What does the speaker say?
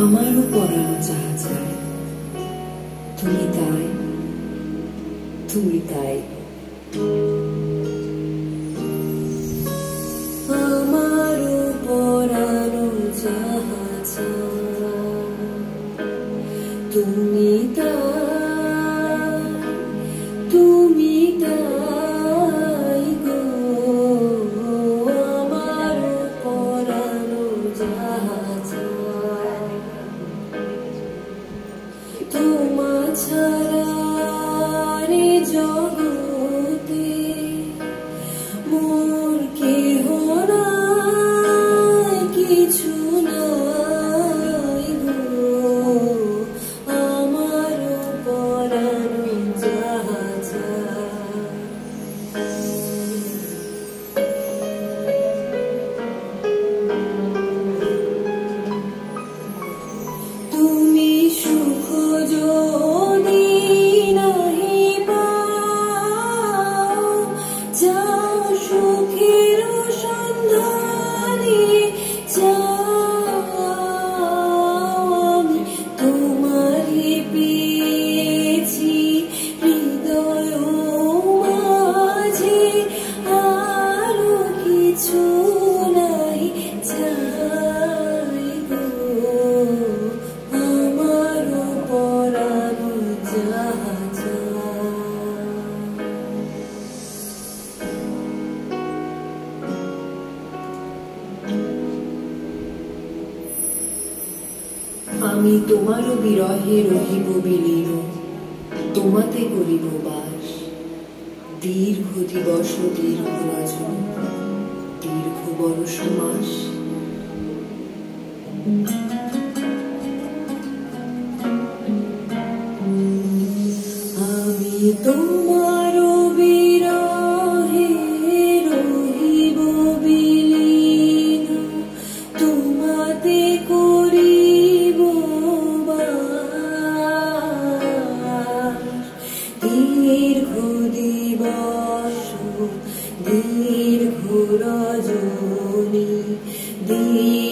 আমারও পরানো যাহা চায়, তুমি তাই, তুমি তাই। আমারও পরানো যাহা চায়, তুমি তাই, তুমি তাই গো। আমারও পরানো যাহা চায়, তোমা ছাড়া রে জগতে মোর কেহ নাই, কিছু নাই গো। আমারও পরানো যাহা চায়, তুমি সুখ যদি নাহি পাও, যাও সুখের সন্ধানে যাও। আমি তোমারে পেয়েছি হৃদয় মাঝে, আরো কিছু নাই চাই গো। আমারও পরানো যাহা চায়, আমি তোমারও বিরহে রহিব বিলীন, তোমাতে করিব বাস। দীর্ঘ দিবস দীর্ঘ রজনী, দীর্ঘ বরষ মাস। আমি তোমারও বিরহে রহিব বিলীন, তোমাতে করিব বাস। দীর্ঘ দিবস দীর্ঘ রজনী, দীর্ঘ